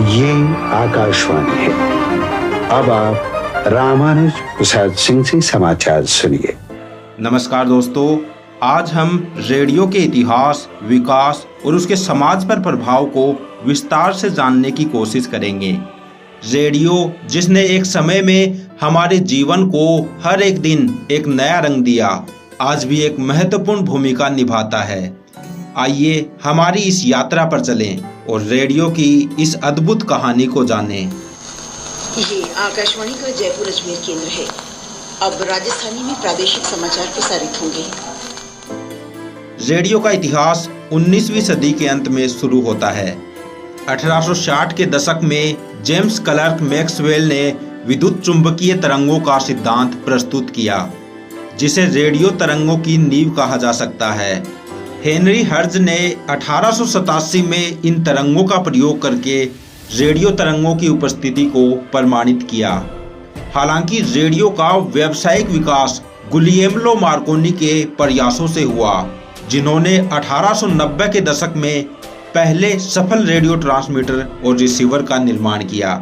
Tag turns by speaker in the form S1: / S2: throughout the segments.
S1: ये आकाशवाणी है। अब आप रामानुज प्रसाद सिंह से समाचार सुनिए।
S2: नमस्कार दोस्तों, आज हम रेडियो के इतिहास, विकास और उसके समाज पर प्रभाव को विस्तार से जानने की कोशिश करेंगे। रेडियो जिसने एक समय में हमारे जीवन को हर एक दिन एक नया रंग दिया, आज भी एक महत्वपूर्ण भूमिका निभाता है। आइए हमारी इस यात्रा पर चलें और रेडियो की इस अद्भुत कहानी को जानें।
S3: ये आकाशवाणी का जयपुर अजमेर केंद्र है। अब राजस्थानी में प्रादेशिक समाचार प्रसारित होंगे।
S2: रेडियो का इतिहास 19वीं सदी के अंत में शुरू होता है। 1860 के दशक में जेम्स क्लर्क मैक्सवेल ने विद्युत चुंबकीय तरंगों का सिद्धांत प्रस्तुत किया, जिसे रेडियो तरंगों की नींव कहा जा सकता है। हेनरी हर्ट्ज ने 1887 में इन तरंगों का प्रयोग करके रेडियो तरंगों की उपस्थिति को प्रमाणित किया। हालांकि रेडियो का व्यावसायिक विकास गुलियेमो मार्कोनी के प्रयासों से हुआ, जिन्होंने 1890 के दशक में पहले सफल रेडियो ट्रांसमीटर और रिसीवर का निर्माण किया।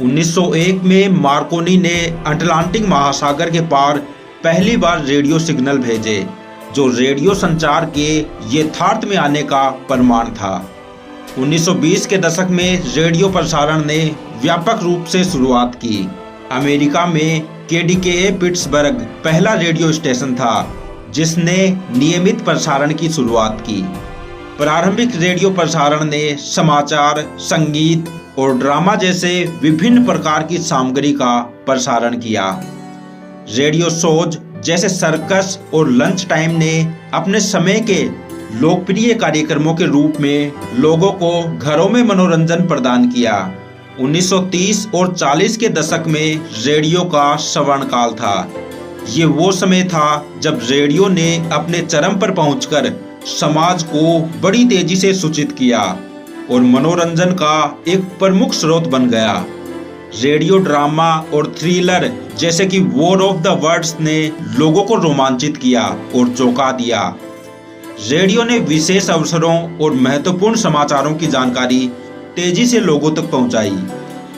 S2: 1901 में मार्कोनी ने अटलांटिक महासागर के पार पहली बार रेडियो सिग्नल भेजे, जो रेडियो संचार के यथार्थ में आने का प्रमाण था। 1920 के दशक में रेडियो प्रसारण ने व्यापक रूप से शुरुआत की। अमेरिका में KDKA पिट्सबर्ग पहला रेडियो स्टेशन था जिसने नियमित प्रसारण की शुरुआत की। प्रारंभिक रेडियो प्रसारण ने समाचार, संगीत और ड्रामा जैसे विभिन्न प्रकार की सामग्री का प्रसारण किया। रेडियो शोज जैसे सर्कस और लंच टाइम ने अपने समय के लोकप्रिय कार्यक्रमों के रूप में लोगों को घरों में मनोरंजन प्रदान किया। 1930 और 40 के दशक में रेडियो का स्वर्णकाल था। ये वो समय था जब रेडियो ने अपने चरम पर पहुंचकर समाज को बड़ी तेजी से सूचित किया और मनोरंजन का एक प्रमुख स्रोत बन गया। रेडियो ड्रामा और थ्रिलर जैसे कि वॉर ऑफ द वर्ड्स ने लोगों को रोमांचित किया और चौंका दिया। रेडियो ने विशेष अवसरों और महत्वपूर्ण समाचारों की जानकारी तेजी से लोगों तक पहुंचाई।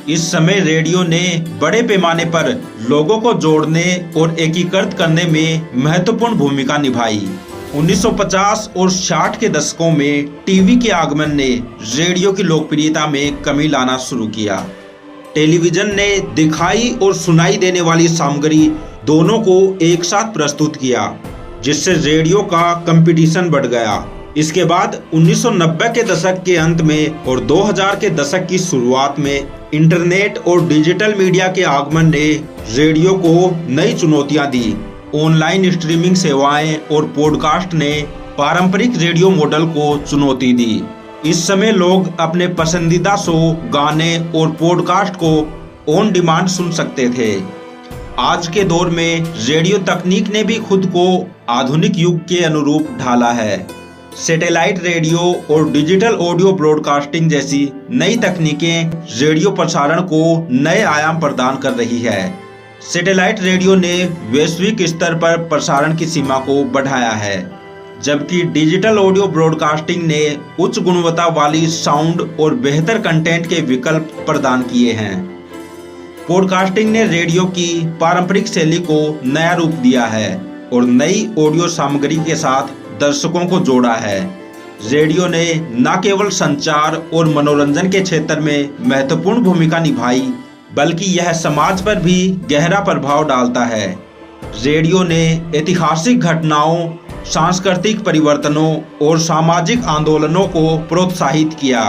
S2: इस समय रेडियो ने बड़े पैमाने पर लोगों को जोड़ने और एकीकृत करने में महत्वपूर्ण भूमिका निभाई। 1950 और 60 के दशकों में टीवी के आगमन ने रेडियो की लोकप्रियता में कमी लाना शुरू किया। टेलीविजन ने दिखाई और सुनाई देने वाली सामग्री दोनों को एक साथ प्रस्तुत किया, जिससे रेडियो का कंपटीशन बढ़ गया। इसके बाद 1990 के दशक के अंत में और 2000 के दशक की शुरुआत में इंटरनेट और डिजिटल मीडिया के आगमन ने रेडियो को नई चुनौतियां दी। ऑनलाइन स्ट्रीमिंग सेवाएं और पॉडकास्ट ने पारंपरिक रेडियो मॉडल को चुनौती दी। इस समय लोग अपने पसंदीदा शो, गाने और पॉडकास्ट को ऑन डिमांड सुन सकते थे। आज के दौर में रेडियो तकनीक ने भी खुद को आधुनिक युग के अनुरूप ढाला है। सैटेलाइट रेडियो और डिजिटल ऑडियो ब्रॉडकास्टिंग जैसी नई तकनीकें रेडियो प्रसारण को नए आयाम प्रदान कर रही है। सैटेलाइट रेडियो ने वैश्विक स्तर पर प्रसारण की सीमा को बढ़ाया है, जबकि डिजिटल ऑडियो ब्रॉडकास्टिंग ने उच्च गुणवत्ता वाली साउंड और बेहतर कंटेंट के विकल्प प्रदान किए हैं। पॉडकास्टिंग ने रेडियो की पारंपरिक शैली को नया रूप दिया है और नई ऑडियो सामग्री के साथ दर्शकों को जोड़ा है। रेडियो ने न केवल संचार और मनोरंजन के क्षेत्र में महत्वपूर्ण भूमिका निभाई, बल्कि यह समाज पर भी गहरा प्रभाव डालता है। रेडियो ने ऐतिहासिक घटनाओं, सांस्कृतिक परिवर्तनों और सामाजिक आंदोलनों को प्रोत्साहित किया।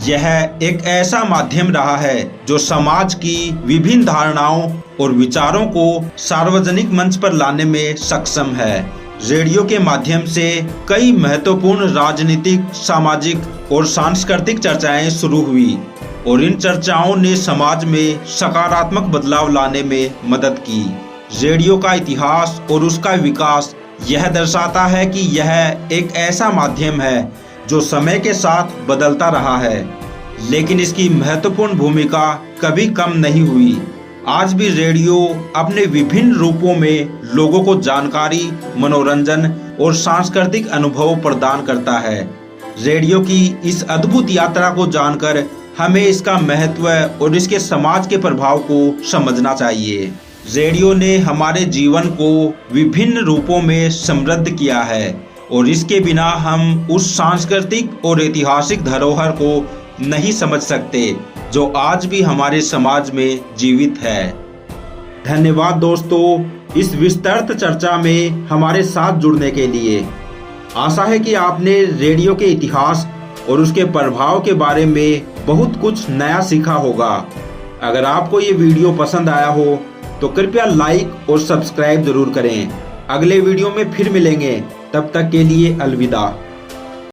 S2: यह एक ऐसा माध्यम रहा है जो समाज की विभिन्न धारणाओं और विचारों को सार्वजनिक मंच पर लाने में सक्षम है। रेडियो के माध्यम से कई महत्वपूर्ण राजनीतिक, सामाजिक और सांस्कृतिक चर्चाएं शुरू हुई और इन चर्चाओं ने समाज में सकारात्मक बदलाव लाने में मदद की। रेडियो का इतिहास और उसका विकास यह दर्शाता है कि यह एक ऐसा माध्यम है जो समय के साथ बदलता रहा है, लेकिन इसकी महत्वपूर्ण भूमिका कभी कम नहीं हुई। आज भी रेडियो अपने विभिन्न रूपों में लोगों को जानकारी, मनोरंजन और सांस्कृतिक अनुभव प्रदान करता है। रेडियो की इस अद्भुत यात्रा को जानकर हमें इसका महत्व और इसके समाज के प्रभाव को समझना चाहिए। रेडियो ने हमारे जीवन को विभिन्न रूपों में समृद्ध किया है और इसके बिना हम उस सांस्कृतिक और ऐतिहासिक धरोहर को नहीं समझ सकते जो आज भी हमारे समाज में जीवित है। धन्यवाद दोस्तों, इस विस्तृत चर्चा में हमारे साथ जुड़ने के लिए। आशा है कि आपने रेडियो के इतिहास और उसके प्रभाव के बारे में बहुत कुछ नया सीखा होगा। अगर आपको ये वीडियो पसंद आया हो तो कृपया लाइक और सब्सक्राइब जरूर करें। अगले वीडियो में फिर मिलेंगे, तब तक के लिए अलविदा।